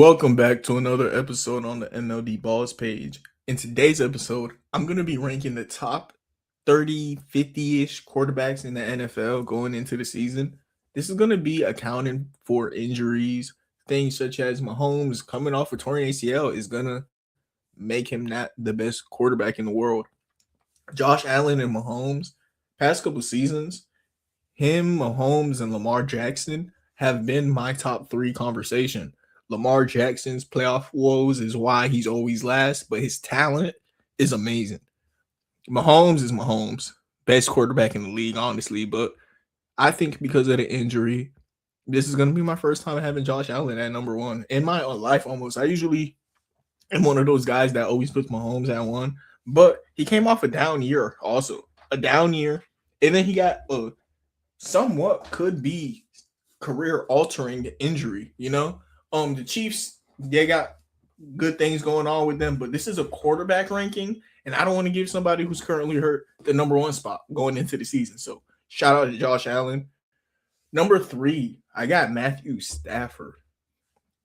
Welcome back to another episode on the MLD Balls page. In today's episode, I'm going to be ranking the top 30, 50-ish quarterbacks in the NFL going into the season. This is going to be accounting for injuries, things such as Mahomes coming off a torn ACL is going to make him not the best quarterback in the world. Josh Allen and Mahomes, past couple seasons, Mahomes, and Lamar Jackson have been my top three conversation. Lamar Jackson's playoff woes is why he's always last, but his talent is amazing. Mahomes is Mahomes, best quarterback in the league, honestly. But I think because of the injury, this is going to be my first time having Josh Allen at number one in my life almost. I usually am one of those guys that always puts Mahomes at one, but he came off a down year also. A down year. And then he got a somewhat could be career altering injury, the Chiefs, they got good things going on with them, but this is a quarterback ranking, and I don't want to give somebody who's currently hurt the number one spot going into the season. So shout out to Josh Allen. Number three, I got Matthew Stafford.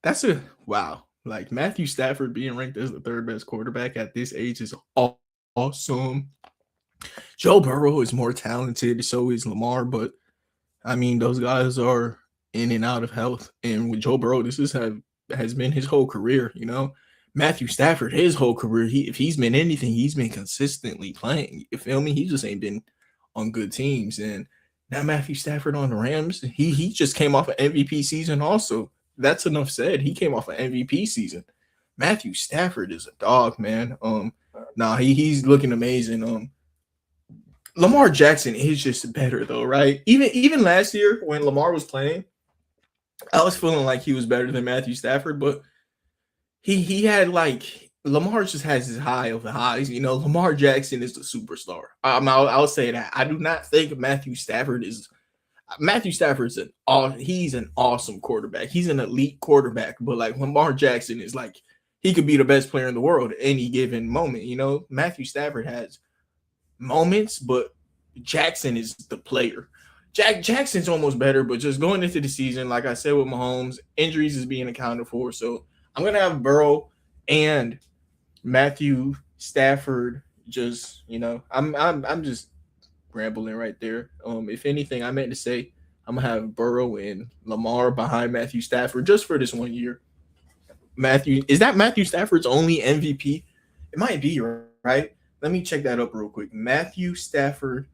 That's a wow. Like Matthew Stafford being ranked as the third best quarterback at this age is awesome. Joe Burrow is more talented, so is Lamar, but I mean, those guys are in and out of health. And with Joe Burrow, this has been his whole career, Matthew Stafford, his whole career, if he's been anything, he's been consistently playing. You feel me? He just ain't been on good teams. And now Matthew Stafford on the Rams, he just came off an MVP season also. That's enough said. He came off an MVP season. Matthew Stafford is a dog, man. He's looking amazing. Lamar Jackson is just better though, right? Even last year when Lamar was playing, I was feeling like he was better than Matthew Stafford, but he had like Lamar just has his high of the highs. Lamar Jackson is the superstar. I'll say that. I do not think Matthew Stafford's he's an awesome quarterback. He's an elite quarterback, but like Lamar Jackson is like he could be the best player in the world at any given moment. Matthew Stafford has moments, but Jackson is the player. Jackson's almost better, but just going into the season, like I said with Mahomes, injuries is being accounted for. So I'm gonna have Burrow and Matthew Stafford. Just I'm just rambling right there. If anything, I meant to say I'm gonna have Burrow and Lamar behind Matthew Stafford just for this 1 year. Is that Matthew Stafford's only MVP? It might be, right? Let me check that up real quick. Matthew Stafford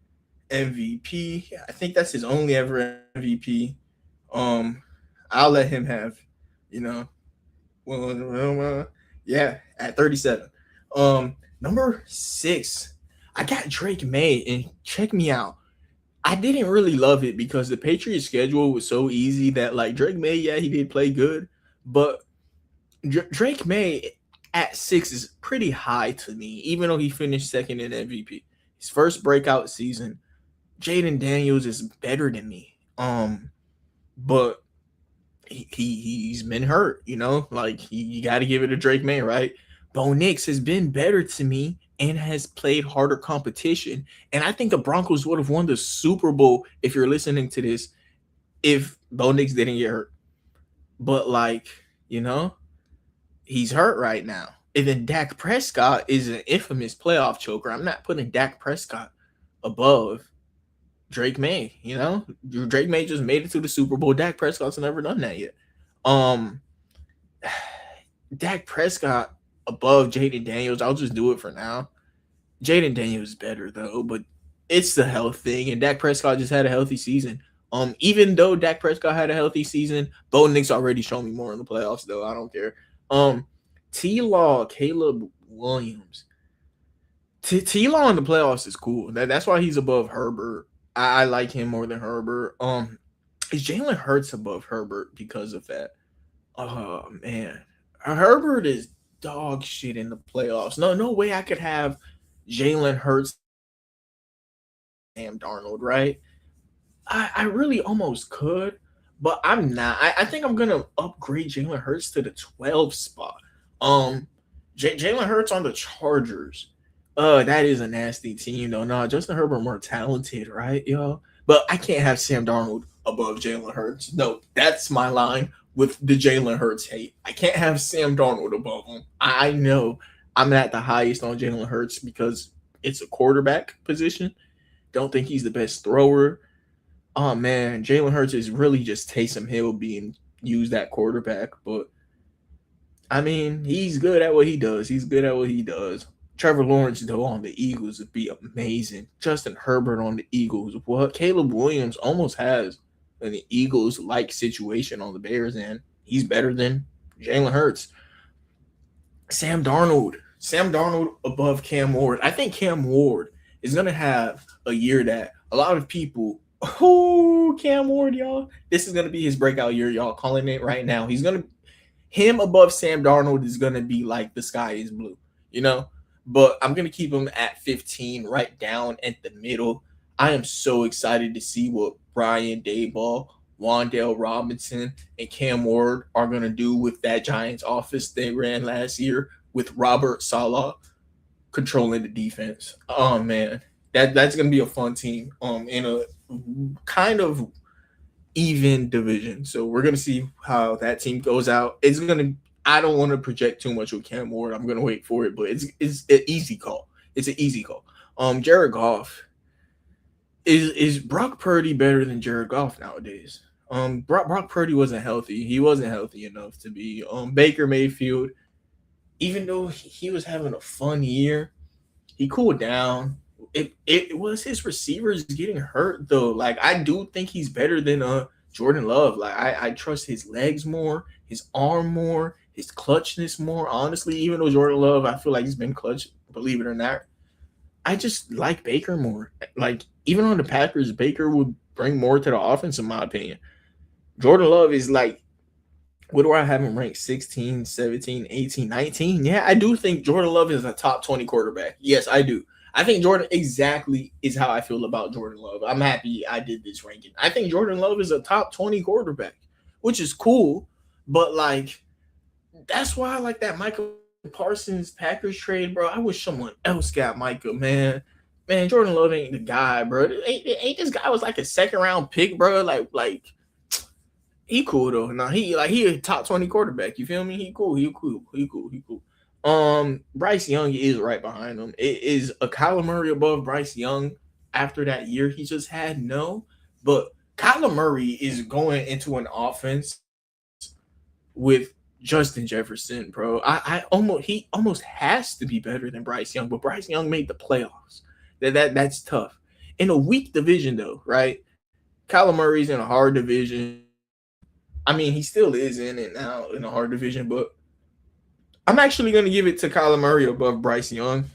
MVP. I think that's his only ever MVP. I'll let him have, at 37. Number 6, I got Drake May, and check me out. I didn't really love it because the Patriots schedule was so easy that like Drake May, yeah, he did play good, but Drake May at 6 is pretty high to me, even though he finished second in MVP. His first breakout season. Jaden Daniels is better than me. But he's been hurt, like you got to give it to Drake May, right? Bo Nix has been better to me and has played harder competition. And I think the Broncos would have won the Super Bowl if you're listening to this if Bo Nix didn't get hurt. But he's hurt right now. And then Dak Prescott is an infamous playoff choker. I'm not putting Dak Prescott above Drake May. Drake May just made it to the Super Bowl. Dak Prescott's never done that yet. Dak Prescott above Jaden Daniels. I'll just do it for now. Jaden Daniels is better though, but it's the health thing, and Dak Prescott just had a healthy season. Even though Dak Prescott had a healthy season, Bo Nix already showed me more in the playoffs though. I don't care. T-Law, Caleb Williams. T-Law in the playoffs is cool. That's why he's above Herbert. I like him more than Herbert. Is Jalen Hurts above Herbert because of that? Oh man, Herbert is dog shit in the playoffs. No way I could have Jalen Hurts, Sam Darnold, right? I really almost could, but I'm not. I think I'm gonna upgrade Jalen Hurts to the 12 spot. Jalen Hurts on the Chargers. That is a nasty team though. No, Justin Herbert more talented, right, yo? But I can't have Sam Darnold above Jalen Hurts. No, that's my line. with the Jalen Hurts hate. I can't have Sam Darnold above him. I know I'm at the highest on Jalen Hurts because it's a quarterback position. Don't think he's the best thrower. Oh man, Jalen Hurts is really just Taysom Hill being used at quarterback. But I mean, he's good at what he does. He's good at what he does. Trevor Lawrence, though, on the Eagles would be amazing. Justin Herbert on the Eagles. What Caleb Williams almost has an Eagles like situation on the Bears, and he's better than Jalen Hurts. Sam Darnold. Sam Darnold above Cam Ward. I think Cam Ward is going to have a year that a lot of people, oh, Cam Ward, y'all. This is going to be his breakout year, y'all. Calling it right now. Him above Sam Darnold is going to be like the sky is blue, you know? But I'm going to keep him at 15, right down at the middle. I am so excited to see what Brian Daboll, Wan'Dale Robinson, and Cam Ward are going to do with that Giants offense they ran last year with Robert Saleh controlling the defense. Oh, man. That's going to be a fun team in a kind of even division. So we're going to see how that team goes out. I don't want to project too much with Cam Ward. I'm going to wait for it, but it's an easy call. It's an easy call. Jared Goff. Is Brock Purdy better than Jared Goff nowadays? Brock Purdy wasn't healthy. He wasn't healthy enough to be Baker Mayfield. Even though he was having a fun year, he cooled down. It was his receivers getting hurt though. Like I do think he's better than Jordan Love. Like I trust his legs more, his arm more, his clutchness more. Honestly, even though Jordan Love, I feel like he's been clutch, believe it or not. I just like Baker more. Like even on the Packers, Baker would bring more to the offense, in my opinion. Jordan Love is like, what do I have him ranked? 16, 17, 18, 19? Yeah, I do think Jordan Love is a top 20 quarterback. Yes, I do. I think Jordan exactly is how I feel about Jordan Love. I'm happy I did this ranking. I think Jordan Love is a top 20 quarterback, which is cool. But like, that's why I like that Michael Parsons Packers trade, bro. I wish someone else got Micah, man. Man, Jordan Love ain't the guy, bro. Ain't this guy was like a second round pick, bro? Like he cool though. No, he a top 20 quarterback. You feel me? He cool. Bryce Young is right behind him. It is a Kyler Murray above Bryce Young after that year he just had? No. But Kyler Murray is going into an offense with Justin Jefferson, bro. He almost has to be better than Bryce Young, but Bryce Young made the playoffs. That's tough. In a weak division though, right? Kyler Murray's in a hard division. I mean, he still is in it now in a hard division, but I'm actually gonna give it to Kyler Murray above Bryce Young.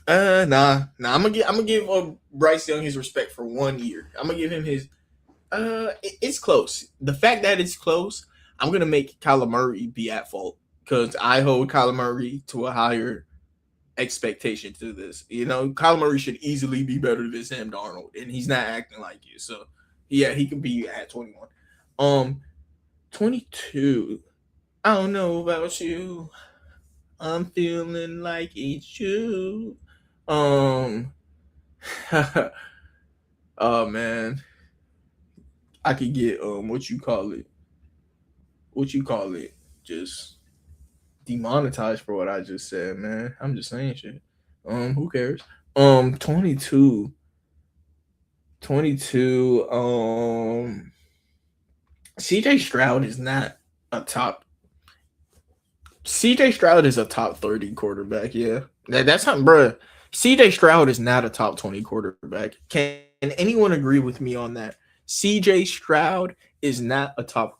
Nah. I'm gonna give Bryce Young his respect for 1 year. I'm gonna give him his. It's close. The fact that it's close, I'm gonna make Kyler Murray be at fault because I hold Kyler Murray to a higher expectation to this. You know, Kyler Murray should easily be better than Sam Darnold, and he's not acting like you. So, yeah, he can be at 21. 22. I don't know about you. I'm feeling like it's you. Oh man, I could get what you call it? Just demonetized for what I just said, man. I'm just saying shit. Who cares? 22. 22. CJ Stroud is not a top. CJ Stroud is a top 30 quarterback. Yeah, that's not, bro. CJ Stroud is not a top 20 quarterback. Can anyone agree with me on that? CJ Stroud is not a top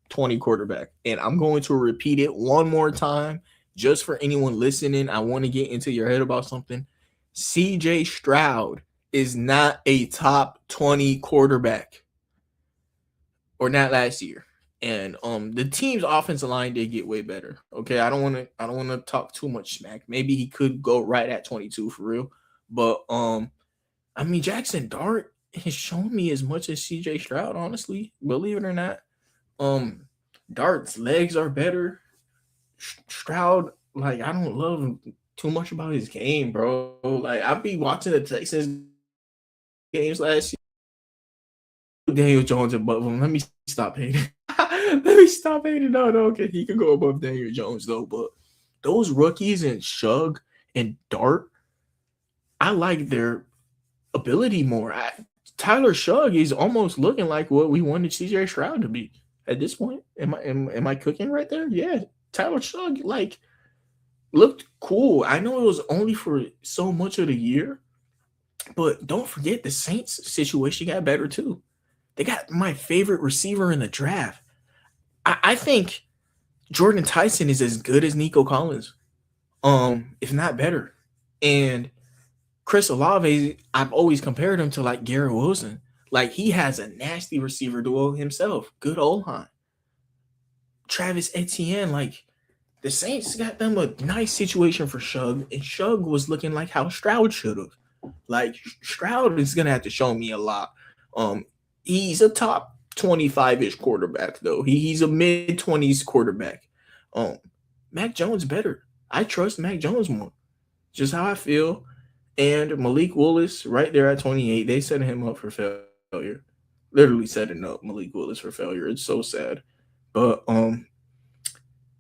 20 quarterback. And I'm going to repeat it one more time just for anyone listening. I want to get into your head about something. CJ Stroud is not a top 20 quarterback, or not last year. And the team's offensive line did get way better. Okay, I don't want to talk too much smack. Maybe he could go right at 22 for real. But I mean, Jackson Dart has shown me as much as CJ Stroud, honestly, believe it or not. Dart's legs are better. Stroud, like, I don't love too much about his game, bro. Like, I'll be watching the Texans games last year. Daniel Jones above him. Let me stop hating. Let me stop hating. No, no, okay, he can go above Daniel Jones though, but those rookies and Shug and Dart, I like their ability more. Tyler Shug is almost looking like what we wanted CJ Stroud to be at this point. Am I cooking right there? Yeah, Tyler Shug like looked cool. I know it was only for so much of the year, but don't forget the Saints situation got better too. They got my favorite receiver in the draft. I think Jordan Tyson is as good as Nico Collins, if not better. And Chris Olave, I've always compared him to like Garrett Wilson. Like he has a nasty receiver duo himself. Good old line. Travis Etienne, like the Saints got them a nice situation for Shug, and Shug was looking like how Stroud should have. Like Stroud is gonna have to show me a lot. He's a top 25-ish quarterback though. He's a mid-20s quarterback. Um, Mac Jones better. I trust Mac Jones more. Just how I feel. And Malik Willis right there at 28. They set him up for failure. Literally setting up Malik Willis for failure. It's so sad. But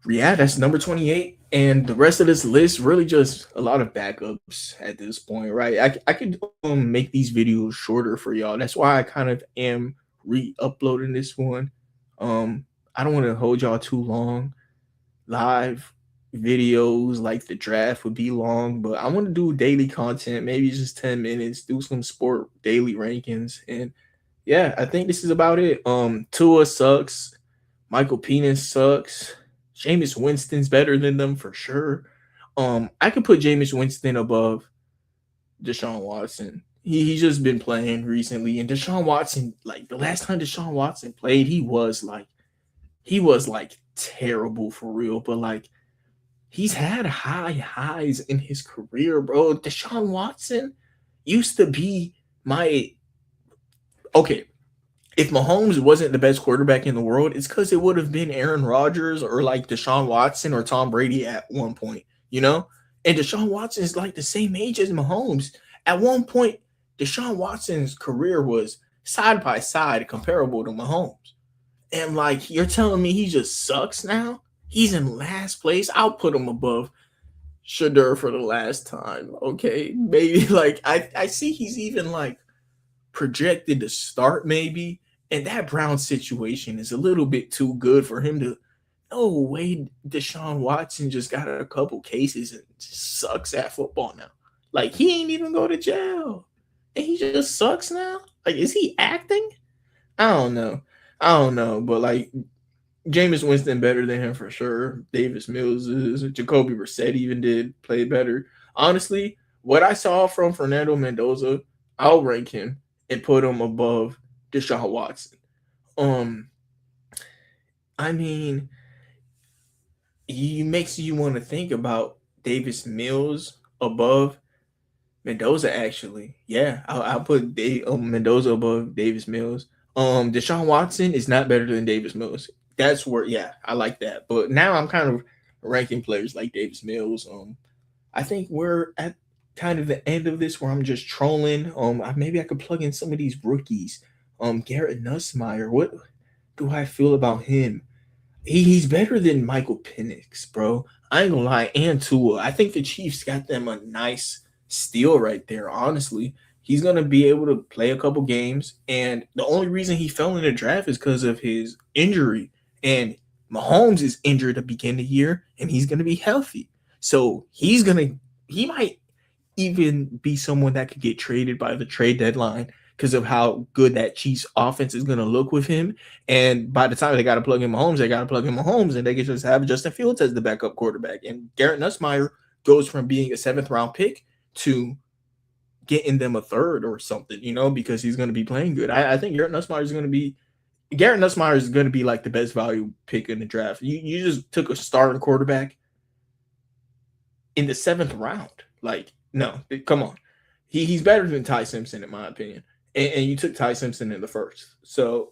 yeah, that's number 28. And the rest of this list really just a lot of backups at this point, right? I could make these videos shorter for y'all. That's why I kind of am re-uploading this one. I don't want to hold y'all too long. Live videos like the draft would be long, but I want to do daily content, maybe just 10 minutes, do some sport daily rankings. And yeah, I think this is about it. Tua sucks. Michael Penis sucks. Jameis Winston's better than them for sure. I could put Jameis Winston above Deshaun Watson. He's just been playing recently, and Deshaun Watson, like the last time Deshaun Watson played, he was like terrible for real. But like he's had high highs in his career, bro. Deshaun Watson used to be my okay. If Mahomes wasn't the best quarterback in the world, it's because it would have been Aaron Rodgers or like Deshaun Watson or Tom Brady at one point, you know? And Deshaun Watson is like the same age as Mahomes. At one point, Deshaun Watson's career was side by side comparable to Mahomes. And like you're telling me he just sucks now? He's in last place. I'll put him above Shadur for the last time. Okay. Maybe like I see he's even like projected to start maybe. And that Brown situation is a little bit too good for him to. No way, Deshaun Watson just got a couple cases and just sucks at football now. Like he ain't even go to jail, and he just sucks now. Like is he acting? I don't know. I don't know, but like Jameis Winston better than him for sure. Davis Mills is. Jacoby Brissett even did play better. Honestly, what I saw from Fernando Mendoza, I'll rank him and put him above Deshaun Watson. I mean, he makes you want to think about Davis Mills above Mendoza. Actually, yeah, I'll put Mendoza above Davis Mills. Deshaun Watson is not better than Davis Mills. That's where, yeah, I like that. But now I'm kind of ranking players like Davis Mills. I think we're at kind of the end of this where I'm just trolling. Maybe I could plug in some of these rookies. Garrett Nussmeier. What do I feel about him? He's better than Michael Penix, bro. I ain't gonna lie, and Tua. I think the Chiefs got them a nice steal right there. Honestly, he's gonna be able to play a couple games, and the only reason he fell in the draft is because of his injury. And Mahomes is injured to begin the year, and he's gonna be healthy, so he might even be someone that could get traded by the trade deadline because of how good that Chiefs offense is going to look with him. And by the time they got to plug in Mahomes, and they can just have Justin Fields as the backup quarterback. And Garrett Nussmeier goes from being a 7th-round pick to getting them a 3rd or something, because he's going to be playing good. I think Garrett Nussmeier is going to be like the best value pick in the draft. You just took a starting quarterback in the 7th round. Like, no, come on. He's better than Ty Simpson, in my opinion. And you took Ty Simpson in the 1st. So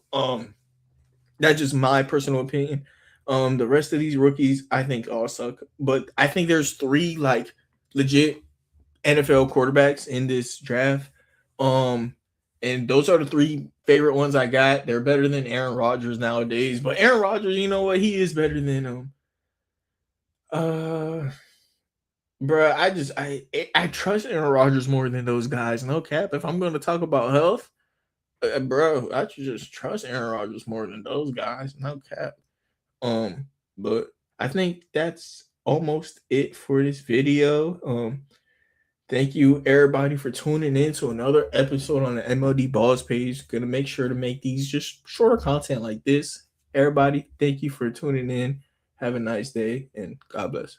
that's just my personal opinion. The rest of these rookies, I think all suck. But I think there's 3 like legit NFL quarterbacks in this draft. And those are the 3 favorite ones I got. They're better than Aaron Rodgers nowadays. But Aaron Rodgers, you know what? He is better than him. Bruh, I trust Aaron Rodgers more than those guys. No cap. If I'm gonna talk about health, bro, I should just trust Aaron Rodgers more than those guys. No cap. But I think that's almost it for this video. Thank you everybody for tuning in to another episode on the MLD Balls page. Gonna make sure to make these just shorter content like this. Everybody, thank you for tuning in. Have a nice day and God bless.